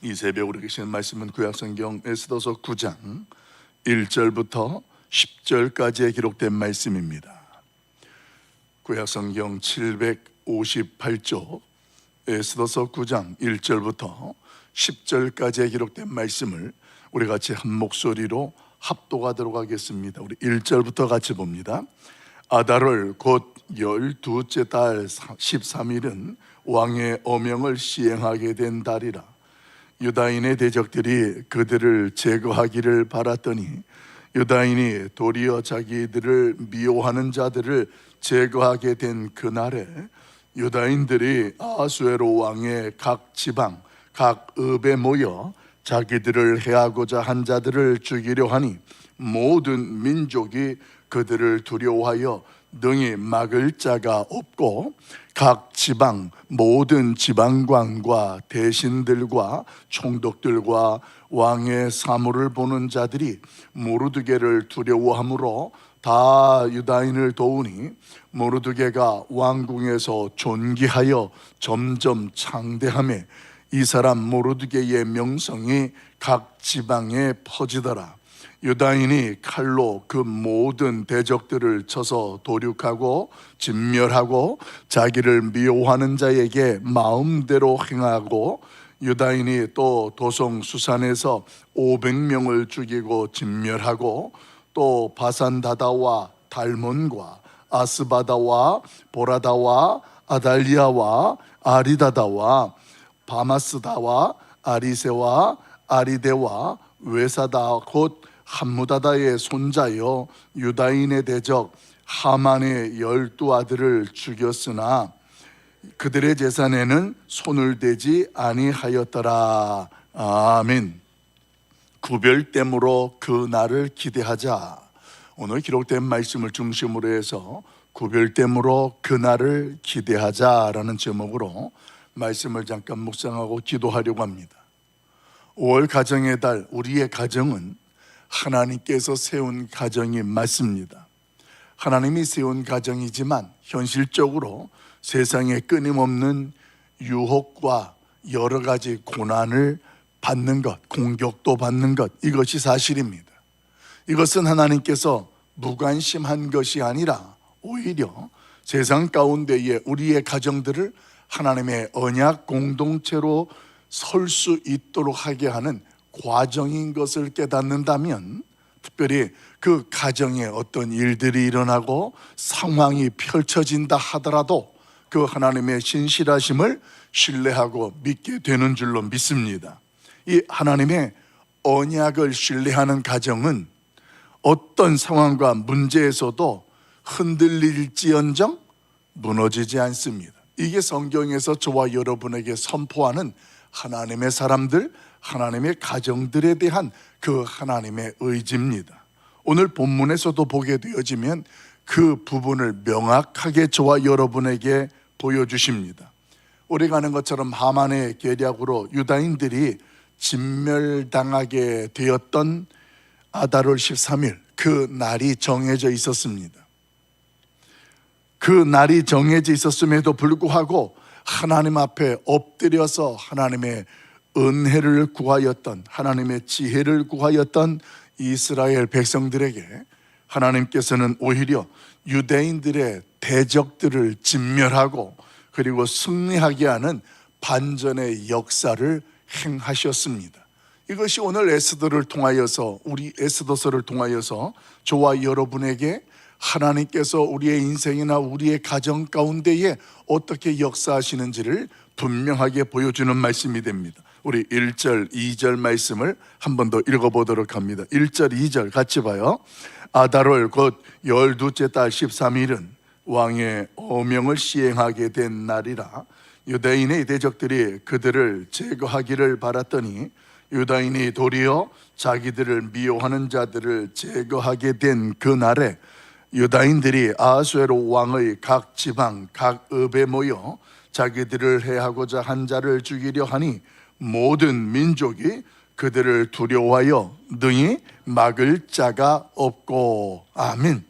이 새벽 우리 계시는 말씀은 구약성경 에스더서 9장 1절부터 10절까지에 기록된 말씀입니다. 구약성경 758쪽 에스더서 9장 1절부터 10절까지에 기록된 말씀을 우리 같이 한 목소리로 합독하도록 하겠습니다. 우리 1절부터 같이 봅니다. 아달월 곧 12째 달 13일은 왕의 어명을 시행하게 된 달이라. 유다인의 대적들이 그들을 제거하기를 바랐더니 유다인이 도리어 자기들을 미워하는 자들을 제거하게 된 그날에 유다인들이 아하수에로 왕의 각 지방 각 읍에 모여 자기들을 해하고자 한 자들을 죽이려 하니 모든 민족이 그들을 두려워하여 능히 막을 자가 없고 각 지방 모든 지방관과 대신들과 총독들과 왕의 사물을 보는 자들이 모르드게를 두려워하므로 다 유다인을 도우니 모르드게가 왕궁에서 존귀하여 점점 창대하며 이 사람 모르드게의 명성이 각 지방에 퍼지더라. 유다인이 칼로 그 모든 대적들을 쳐서 도륙하고 진멸하고 자기를 미워하는 자에게 마음대로 행하고 유다인이 또 도성 수산에서 500명을 죽이고 진멸하고 또 바산다다와 달몬과 아스바다와 보라다와 아달리아와 아리다다와 바마스다와 아리세와 아리데와 외사다 곧 함무다다의 손자여 유다인의 대적 하만의 12아들을 죽였으나 그들의 재산에는 손을 대지 아니하였더라. 아멘. 구별됨으로 그 날을 기대하자. 오늘 기록된 말씀을 중심으로 해서 구별됨으로 그 날을 기대하자라는 제목으로 말씀을 잠깐 묵상하고 기도하려고 합니다. 5월 가정의 달, 우리의 가정은 하나님께서 세운 가정이 맞습니다. 하나님이 세운 가정이지만 현실적으로 세상에 끊임없는 유혹과 여러 가지 고난을 받는 것, 공격도 받는 것, 이것이 사실입니다. 이것은 하나님께서 무관심한 것이 아니라 오히려 세상 가운데에 우리의 가정들을 하나님의 언약 공동체로 설 수 있도록 하게 하는 과정인 것을 깨닫는다면, 특별히 그 가정에 어떤 일들이 일어나고 상황이 펼쳐진다 하더라도 그 하나님의 신실하심을 신뢰하고 믿게 되는 줄로 믿습니다. 이 하나님의 언약을 신뢰하는 가정은 어떤 상황과 문제에서도 흔들릴지언정 무너지지 않습니다. 이게 성경에서 저와 여러분에게 선포하는 하나님의 사람들, 하나님의 가정들에 대한 그 하나님의 의지입니다. 오늘 본문에서도 보게 되어지면 그 부분을 명확하게 저와 여러분에게 보여주십니다. 우리가 아는 것처럼 하만의 계략으로 유다인들이 진멸당하게 되었던 아달월 13일, 그 날이 정해져 있었습니다. 그 날이 정해져 있었음에도 불구하고 하나님 앞에 엎드려서 하나님의 은혜를 구하였던, 하나님의 지혜를 구하였던 이스라엘 백성들에게 하나님께서는 오히려 유대인들의 대적들을 진멸하고 그리고 승리하게 하는 반전의 역사를 행하셨습니다. 이것이 오늘 에스더를 통하여서, 우리 에스더서를 통하여서 저와 여러분에게 하나님께서 우리의 인생이나 우리의 가정 가운데에 어떻게 역사하시는지를 분명하게 보여주는 말씀이 됩니다. 우리 1절, 2절 말씀을 한 번 더 읽어보도록 합니다. 1절, 2절 같이 봐요. 아달월 곧 12째 달 13일은 왕의 어명을 시행하게 된 날이라. 유다인의 대적들이 그들을 제거하기를 바랐더니 유다인이 도리어 자기들을 미워하는 자들을 제거하게 된 그 날에 유다인들이 아하수에로 왕의 각 지방 각 읍에 모여 자기들을 해하고자 한 자를 죽이려 하니 모든 민족이 그들을 두려워하여 능히 막을 자가 없고. 아멘.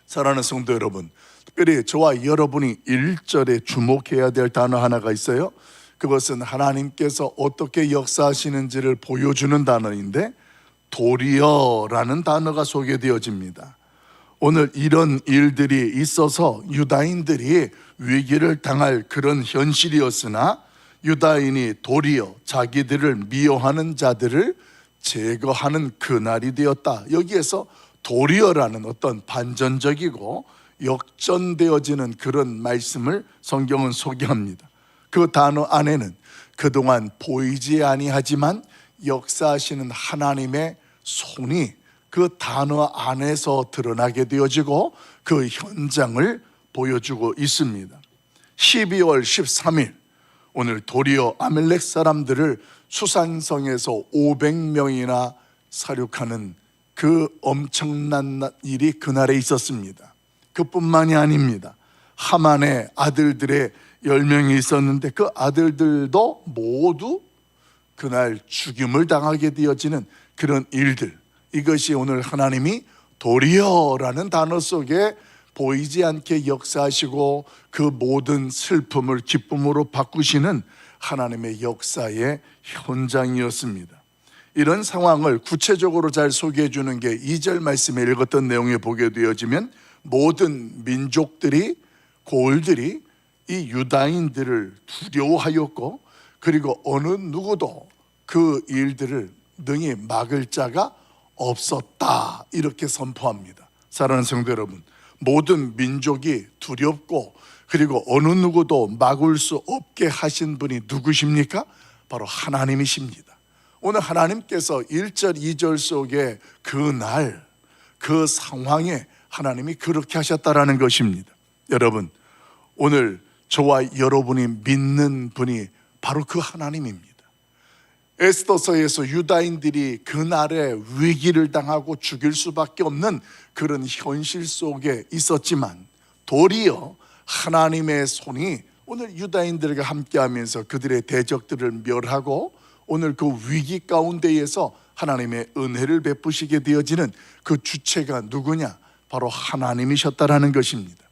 사랑하는 성도 여러분, 특별히 저와 여러분이 1절에 주목해야 될 단어 하나가 있어요. 그것은 하나님께서 어떻게 역사하시는지를 보여주는 단어인데 도리어라는 단어가 소개되어집니다. 오늘 이런 일들이 있어서 유다인들이 위기를 당할 그런 현실이었으나 유다인이 도리어 자기들을 미워하는 자들을 제거하는 그날이 되었다. 여기에서 도리어라는 어떤 반전적이고 역전되어지는 그런 말씀을 성경은 소개합니다. 그 단어 안에는 그동안 보이지 아니하지만 역사하시는 하나님의 손이 그 단어 안에서 드러나게 되어지고 그 현장을 보여주고 있습니다. 12월 13일 오늘 도리어 아멜렉 사람들을 수산성에서 500명이나 사륙하는 그 엄청난 일이 그날에 있었습니다. 그뿐만이 아닙니다. 하만의 아들들의 10명이 있었는데 그 아들들도 모두 그날 죽임을 당하게 되어지는 그런 일들, 이것이 오늘 하나님이 도리어라는 단어 속에 보이지 않게 역사하시고 그 모든 슬픔을 기쁨으로 바꾸시는 하나님의 역사의 현장이었습니다. 이런 상황을 구체적으로 잘 소개해 주는 게 2절 말씀에 읽었던 내용에 보게 되어지면 모든 민족들이 고을들이 이 유다인들을 두려워하였고 그리고 어느 누구도 그 일들을 능히 막을 자가 없었다, 이렇게 선포합니다. 사랑하는 성도 여러분, 모든 민족이 두렵고 그리고 어느 누구도 막을 수 없게 하신 분이 누구십니까? 바로 하나님이십니다. 오늘 하나님께서 1절 2절 속에 그날 그 상황에 하나님이 그렇게 하셨다라는 것입니다. 여러분, 오늘 저와 여러분이 믿는 분이 바로 그 하나님입니다. 에스더서에서 유다인들이 그날에 위기를 당하고 죽일 수밖에 없는 그런 현실 속에 있었지만 도리어 하나님의 손이 오늘 유다인들과 함께하면서 그들의 대적들을 멸하고 오늘 그 위기 가운데에서 하나님의 은혜를 베푸시게 되어지는 그 주체가 누구냐? 바로 하나님이셨다라는 것입니다.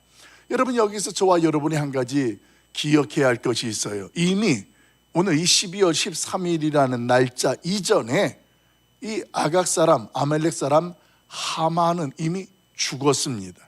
여러분, 여기서 저와 여러분이 한 가지 기억해야 할 것이 있어요. 이미 오늘 이 12월 13일이라는 날짜 이전에 이 아각 사람, 아멜렉 사람 하만은 이미 죽었습니다.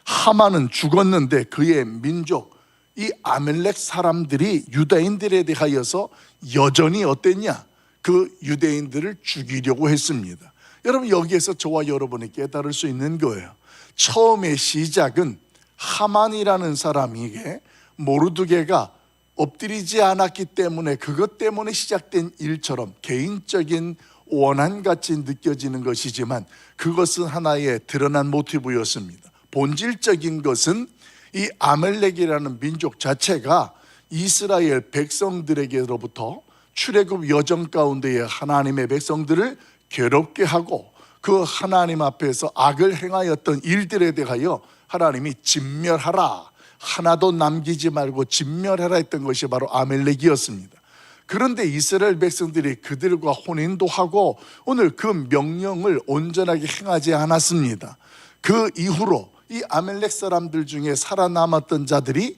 하만은 죽었는데 그의 민족, 이 아멜렉 사람들이 유다인들에 대하여서 여전히 어땠냐? 그 유대인들을 죽이려고 했습니다. 여러분, 여기에서 저와 여러분이 깨달을 수 있는 거예요. 처음의 시작은 하만이라는 사람에게 모르드게가 엎드리지 않았기 때문에 그것 때문에 시작된 일처럼 개인적인 원한같이 느껴지는 것이지만 그것은 하나의 드러난 모티브였습니다. 본질적인 것은 이 아멜렉이라는 민족 자체가 이스라엘 백성들에게로부터 출애굽 여정 가운데에 하나님의 백성들을 괴롭게 하고 그 하나님 앞에서 악을 행하였던 일들에 대하여 하나님이 진멸하라, 하나도 남기지 말고 진멸하라 했던 것이 바로 아멜렉이었습니다. 그런데 이스라엘 백성들이 그들과 혼인도 하고 오늘 그 명령을 온전하게 행하지 않았습니다. 그 이후로 이 아멜렉 사람들 중에 살아남았던 자들이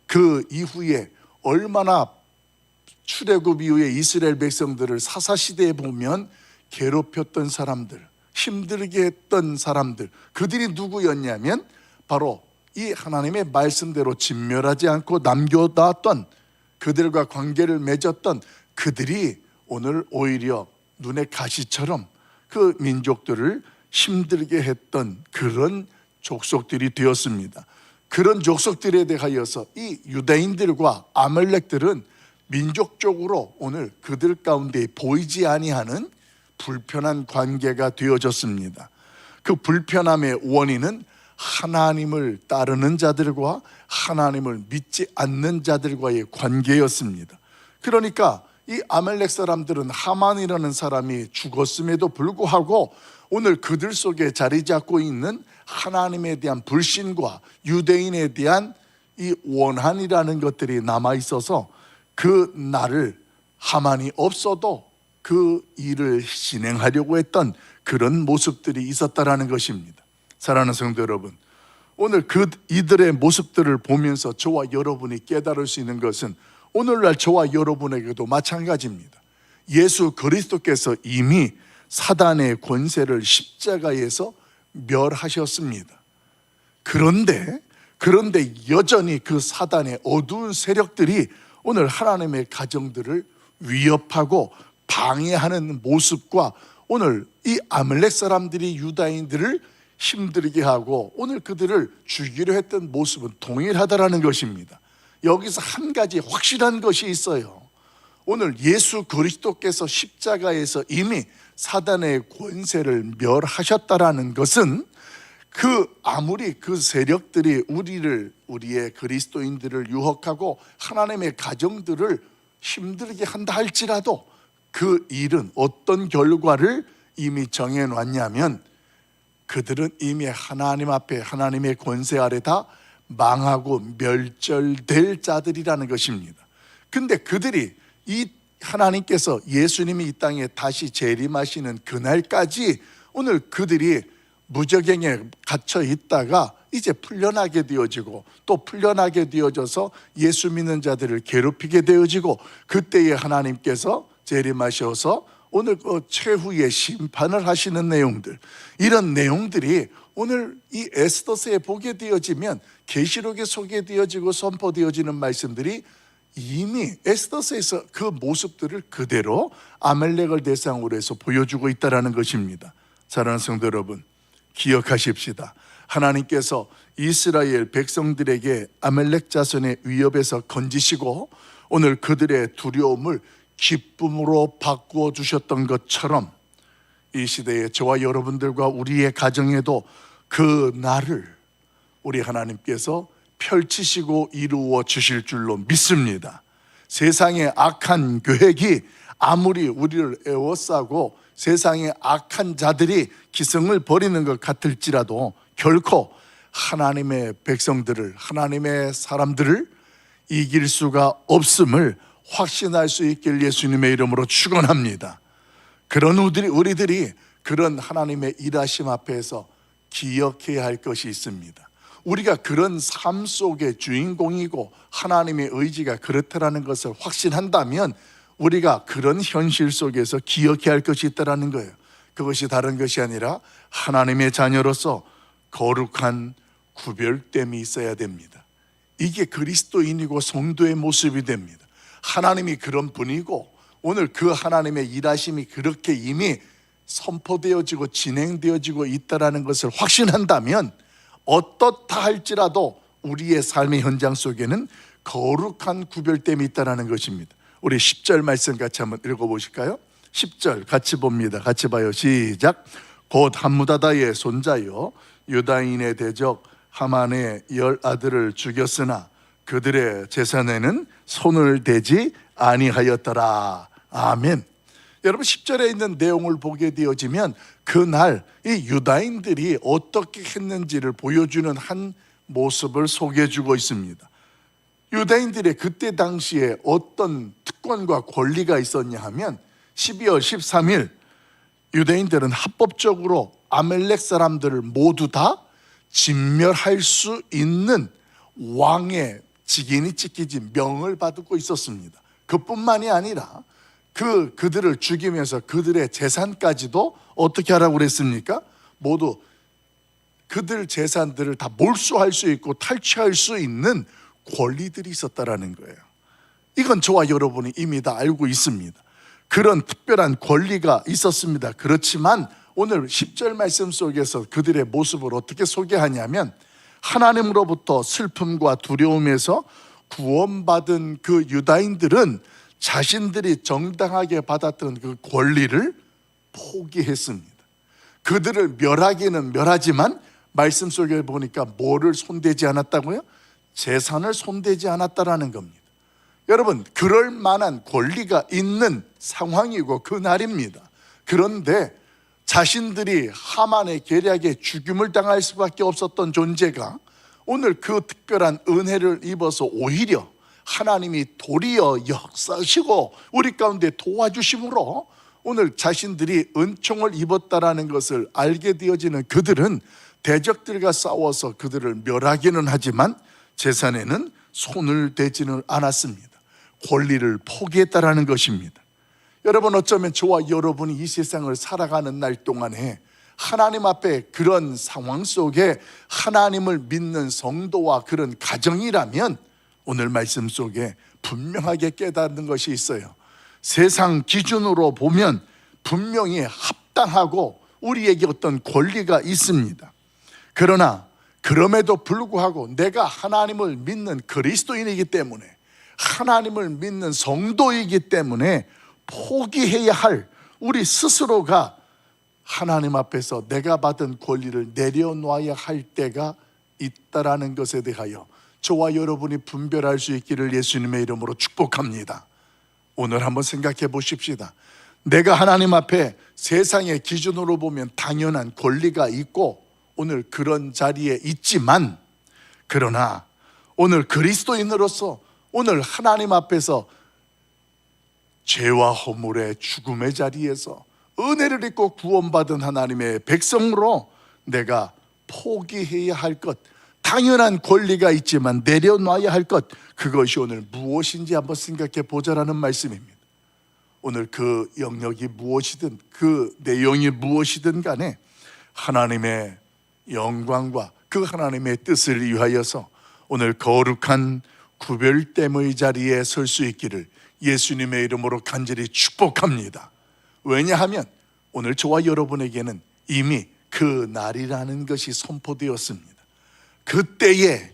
그 이후에 얼마나 출애굽 이후에 이스라엘 백성들을 사사시대에 보면 괴롭혔던 사람들, 힘들게 했던 사람들, 그들이 누구였냐면 바로 이 하나님의 말씀대로 진멸하지 않고 남겨놨던, 그들과 관계를 맺었던 그들이 오늘 오히려 눈의 가시처럼 그 민족들을 힘들게 했던 그런 족속들이 되었습니다. 그런 족속들에 대하여서 이 유대인들과 아말렉들은 민족적으로 오늘 그들 가운데 보이지 아니하는 불편한 관계가 되어졌습니다. 그 불편함의 원인은 하나님을 따르는 자들과 하나님을 믿지 않는 자들과의 관계였습니다. 그러니까 이 아멜렉 사람들은 하만이라는 사람이 죽었음에도 불구하고 오늘 그들 속에 자리 잡고 있는 하나님에 대한 불신과 유대인에 대한 이 원한이라는 것들이 남아 있어서 그 날을 하만이 없어도 그 일을 진행하려고 했던 그런 모습들이 있었다라는 것입니다. 사랑하는 성도 여러분, 오늘 이들의 모습들을 보면서 저와 여러분이 깨달을 수 있는 것은 오늘날 저와 여러분에게도 마찬가지입니다. 예수 그리스도께서 이미 사단의 권세를 십자가에서 멸하셨습니다. 그런데 여전히 그 사단의 어두운 세력들이 오늘 하나님의 가정들을 위협하고 방해하는 모습과 오늘 이 아말렉 사람들이 유다인들을 힘들게 하고 오늘 그들을 죽이려 했던 모습은 동일하다라는 것입니다. 여기서 한 가지 확실한 것이 있어요. 오늘 예수 그리스도께서 십자가에서 이미 사단의 권세를 멸하셨다라는 것은 아무리 그 세력들이 우리의 그리스도인들을 유혹하고 하나님의 가정들을 힘들게 한다 할지라도 그 일은 어떤 결과를 이미 정해놨냐면 그들은 이미 하나님 앞에 하나님의 권세 아래 다 망하고 멸절될 자들이라는 것입니다. 근데 그들이 이 하나님께서 예수님이 이 땅에 다시 재림하시는 그날까지 오늘 그들이 무저갱에 갇혀 있다가 이제 풀려나게 되어지고 또 풀려나게 되어져서 예수 믿는 자들을 괴롭히게 되어지고 그때에 하나님께서 재림하셔서 오늘 그 최후의 심판을 하시는 내용들, 이런 내용들이 오늘 이 에스더서에 보게 되어지면 계시록에 소개되어지고 선포되어지는 말씀들이 이미 에스더서에서 그 모습들을 그대로 아말렉을 대상으로 해서 보여주고 있다는 것입니다. 사랑하는 성도 여러분, 기억하십시다. 하나님께서 이스라엘 백성들에게 아말렉 자손의 위협에서 건지시고 오늘 그들의 두려움을 기쁨으로 바꾸어 주셨던 것처럼 이 시대에 저와 여러분들과 우리의 가정에도 그 날을 우리 하나님께서 펼치시고 이루어 주실 줄로 믿습니다. 세상의 악한 계획이 아무리 우리를 에워싸고 세상의 악한 자들이 기승을 벌이는 것 같을지라도 결코 하나님의 백성들을, 하나님의 사람들을 이길 수가 없음을 확신할 수 있길 예수님의 이름으로 축원합니다. 그런 우리들이 그런 하나님의 일하심 앞에서 기억해야 할 것이 있습니다. 우리가 그런 삶 속의 주인공이고 하나님의 의지가 그렇다라는 것을 확신한다면 우리가 그런 현실 속에서 기억해야 할 것이 있다는 거예요. 그것이 다른 것이 아니라 하나님의 자녀로서 거룩한 구별됨이 있어야 됩니다. 이게 그리스도인이고 성도의 모습이 됩니다. 하나님이 그런 분이고 오늘 그 하나님의 일하심이 그렇게 이미 선포되어지고 진행되어지고 있다는 것을 확신한다면 어떻다 할지라도 우리의 삶의 현장 속에는 거룩한 구별됨이 있다는 것입니다. 우리 10절 말씀 같이 한번 읽어보실까요? 10절 같이 봅니다. 같이 봐요. 시작. 곧 함무다다의 손자여 유다인의 대적 하만의 10아들을 죽였으나 그들의 재산에는 손을 대지 아니하였더라. 아멘. 여러분 10절에 있는 내용을 보게 되어지면 그날 이 유다인들이 어떻게 했는지를 보여주는 한 모습을 소개해주고 있습니다. 유다인들의 그때 당시에 어떤 특권과 권리가 있었냐 하면 12월 13일 유다인들은 합법적으로 아말렉 사람들을 모두 다 진멸할 수 있는 왕의 직인이 찍히지 명을 받고 있었습니다. 그뿐만이 아니라 그들을 죽이면서 그들의 재산까지도 어떻게 하라고 그랬습니까? 모두 그들 재산들을 다 몰수할 수 있고 탈취할 수 있는 권리들이 있었다라는 거예요. 이건 저와 여러분이 이미 다 알고 있습니다. 그런 특별한 권리가 있었습니다. 그렇지만 오늘 10절 말씀 속에서 그들의 모습을 어떻게 소개하냐면 하나님으로부터 슬픔과 두려움에서 구원받은 그 유다인들은 자신들이 정당하게 받았던 그 권리를 포기했습니다. 그들을 멸하기는 멸하지만 말씀 속에 보니까 뭐를 손대지 않았다고요? 재산을 손대지 않았다라는 겁니다. 여러분, 그럴 만한 권리가 있는 상황이고 그 날입니다. 그런데 자신들이 하만의 계략에 죽임을 당할 수밖에 없었던 존재가 오늘 그 특별한 은혜를 입어서 오히려 하나님이 도리어 역사하시고 우리 가운데 도와주심으로 오늘 자신들이 은총을 입었다라는 것을 알게 되어지는 그들은 대적들과 싸워서 그들을 멸하기는 하지만 재산에는 손을 대지는 않았습니다. 권리를 포기했다라는 것입니다. 여러분, 어쩌면 저와 여러분이 이 세상을 살아가는 날 동안에 하나님 앞에 그런 상황 속에 하나님을 믿는 성도와 그런 가정이라면 오늘 말씀 속에 분명하게 깨닫는 것이 있어요. 세상 기준으로 보면 분명히 합당하고 우리에게 어떤 권리가 있습니다. 그러나 그럼에도 불구하고 내가 하나님을 믿는 그리스도인이기 때문에, 하나님을 믿는 성도이기 때문에 포기해야 할 우리 스스로가 하나님 앞에서 내가 받은 권리를 내려놔야 할 때가 있다라는 것에 대하여 저와 여러분이 분별할 수 있기를 예수님의 이름으로 축복합니다. 오늘 한번 생각해 보십시다. 내가 하나님 앞에 세상의 기준으로 보면 당연한 권리가 있고 오늘 그런 자리에 있지만, 그러나 오늘 그리스도인으로서 오늘 하나님 앞에서 죄와 허물의 죽음의 자리에서 은혜를 입고 구원받은 하나님의 백성으로 내가 포기해야 할 것, 당연한 권리가 있지만 내려놔야 할 것, 그것이 오늘 무엇인지 한번 생각해 보자라는 말씀입니다. 오늘 그 영역이 무엇이든 그 내용이 무엇이든 간에 하나님의 영광과 그 하나님의 뜻을 위하여서 오늘 거룩한 구별됨의 자리에 설 수 있기를 예수님의 이름으로 간절히 축복합니다. 왜냐하면 오늘 저와 여러분에게는 이미 그 날이라는 것이 선포되었습니다. 그때에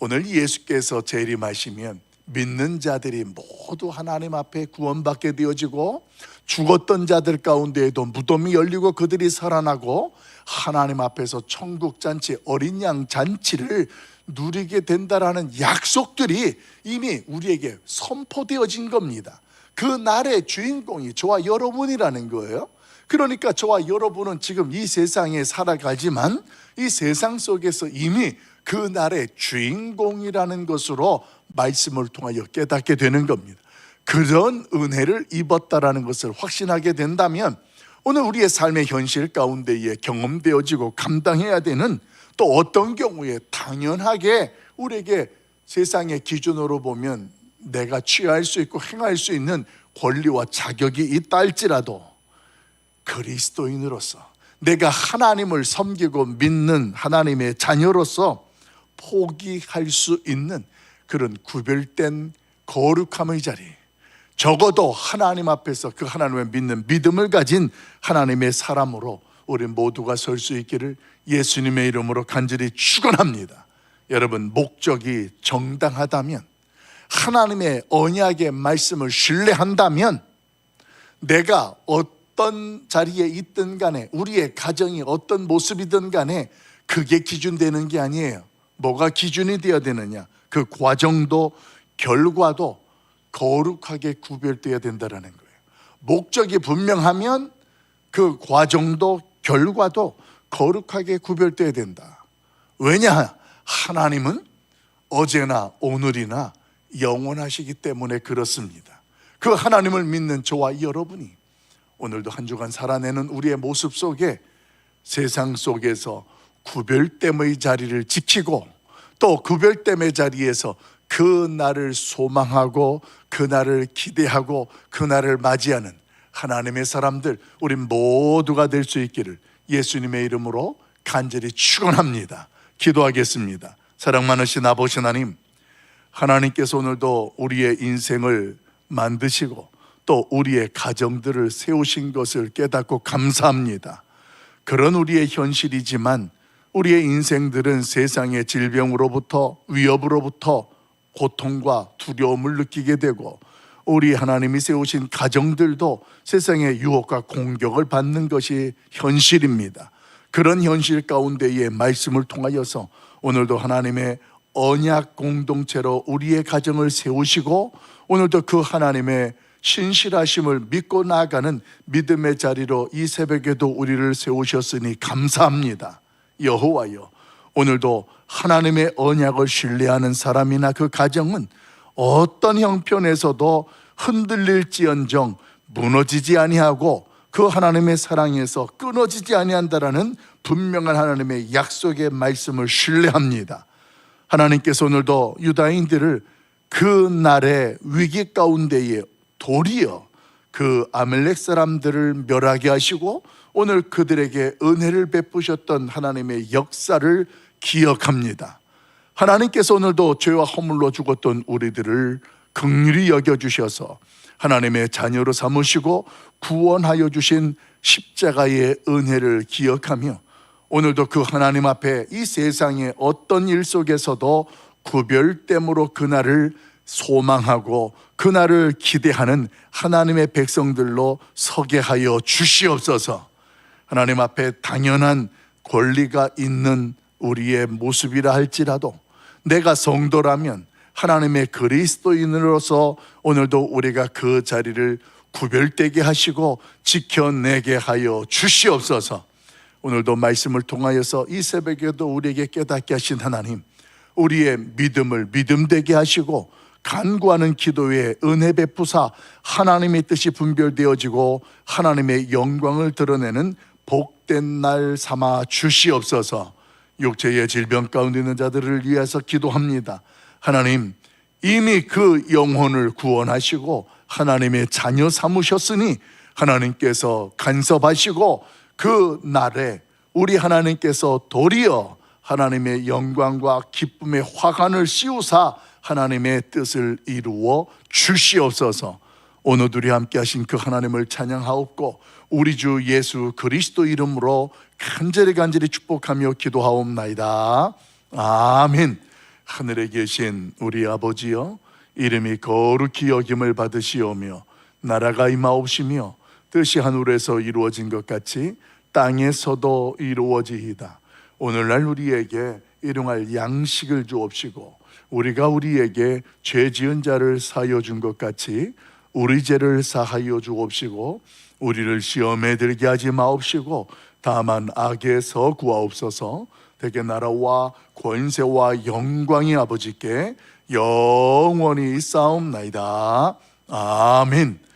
오늘 예수께서 재림하시면 믿는 자들이 모두 하나님 앞에 구원받게 되어지고, 죽었던 자들 가운데에도 무덤이 열리고 그들이 살아나고 하나님 앞에서 천국 잔치, 어린 양 잔치를 누리게 된다라는 약속들이 이미 우리에게 선포되어진 겁니다. 그 날의 주인공이 저와 여러분이라는 거예요. 그러니까 저와 여러분은 지금 이 세상에 살아가지만 이 세상 속에서 이미 그 날의 주인공이라는 것으로 말씀을 통하여 깨닫게 되는 겁니다. 그런 은혜를 입었다라는 것을 확신하게 된다면 오늘 우리의 삶의 현실 가운데에 경험되어지고 감당해야 되는, 또 어떤 경우에 당연하게 우리에게 세상의 기준으로 보면 내가 취할 수 있고 행할 수 있는 권리와 자격이 있다 할지라도 그리스도인으로서 내가 하나님을 섬기고 믿는 하나님의 자녀로서 포기할 수 있는 그런 구별된 거룩함의 자리, 적어도 하나님 앞에서 그 하나님을 믿는 믿음을 가진 하나님의 사람으로 우리 모두가 설 수 있기를 예수님의 이름으로 간절히 축원합니다. 여러분, 목적이 정당하다면, 하나님의 언약의 말씀을 신뢰한다면, 내가 어떤 자리에 있든 간에, 우리의 가정이 어떤 모습이든 간에 그게 기준되는 게 아니에요. 뭐가 기준이 되어야 되느냐? 그 과정도 결과도 거룩하게 구별되어야 된다는 거예요. 목적이 분명하면 그 과정도 결과도 거룩하게 구별되어야 된다. 왜냐? 하나님은 어제나 오늘이나 영원하시기 때문에 그렇습니다. 그 하나님을 믿는 저와 여러분이 오늘도 한 주간 살아내는 우리의 모습 속에 세상 속에서 구별됨의 자리를 지키고, 또 구별됨의 자리에서 그 날을 소망하고 그 날을 기대하고 그 날을 맞이하는 하나님의 사람들, 우리 모두가 될 수 있기를 예수님의 이름으로 간절히 축원합니다. 기도하겠습니다. 사랑 많으신 아버지 하나님, 하나님께서 오늘도 우리의 인생을 만드시고 또 우리의 가정들을 세우신 것을 깨닫고 감사합니다. 그런 우리의 현실이지만 우리의 인생들은 세상의 질병으로부터, 위협으로부터 고통과 두려움을 느끼게 되고, 우리 하나님이 세우신 가정들도 세상의 유혹과 공격을 받는 것이 현실입니다. 그런 현실 가운데의 말씀을 통하여서 오늘도 하나님의 언약 공동체로 우리의 가정을 세우시고, 오늘도 그 하나님의 신실하심을 믿고 나아가는 믿음의 자리로 이 새벽에도 우리를 세우셨으니 감사합니다. 여호와여, 오늘도 하나님의 언약을 신뢰하는 사람이나 그 가정은 어떤 형편에서도 흔들릴지언정 무너지지 아니하고 그 하나님의 사랑에서 끊어지지 아니한다라는 분명한 하나님의 약속의 말씀을 신뢰합니다. 하나님께서 오늘도 유다인들을 그 날의 위기 가운데에 도리어 그 아멜렉 사람들을 멸하게 하시고 오늘 그들에게 은혜를 베푸셨던 하나님의 역사를 기억합니다. 하나님께서 오늘도 죄와 허물로 죽었던 우리들을 긍휼히 여겨주셔서 하나님의 자녀로 삼으시고 구원하여 주신 십자가의 은혜를 기억하며 오늘도 그 하나님 앞에 이 세상의 어떤 일 속에서도 구별됨으로 그날을 소망하고 그날을 기대하는 하나님의 백성들로 서게 하여 주시옵소서. 하나님 앞에 당연한 권리가 있는 우리의 모습이라 할지라도 내가 성도라면 하나님의 그리스도인으로서 오늘도 우리가 그 자리를 구별되게 하시고 지켜내게 하여 주시옵소서. 오늘도 말씀을 통하여서 이 새벽에도 우리에게 깨닫게 하신 하나님, 우리의 믿음을 믿음되게 하시고 간구하는 기도에 은혜 베푸사 하나님의 뜻이 분별되어지고 하나님의 영광을 드러내는 복된 날 삼아 주시옵소서. 육체의 질병 가운데 있는 자들을 위해서 기도합니다. 하나님, 이미 그 영혼을 구원하시고 하나님의 자녀 삼으셨으니 하나님께서 간섭하시고 그 날에 우리 하나님께서 도리어 하나님의 영광과 기쁨의 화관을 씌우사 하나님의 뜻을 이루어 주시옵소서. 오늘 우리 함께 하신 그 하나님을 찬양하옵고 우리 주 예수 그리스도 이름으로 간절히 축복하며 기도하옵나이다. 아멘. 하늘에 계신 우리 아버지여, 이름이 거룩히 여김을 받으시오며 나라가 임하옵시며 뜻이 하늘에서 이루어진 것 같이 땅에서도 이루어지이다. 오늘날 우리에게 일용할 양식을 주옵시고 우리가 우리에게 죄 지은 자를 사하여 준 것 같이 우리 죄를 사하여 주옵시고 우리를 시험에 들게 하지 마옵시고 다만 악에서 구하옵소서. 대개 나라와 권세와 영광이 아버지께 영원히 있사옵나이다. 아멘.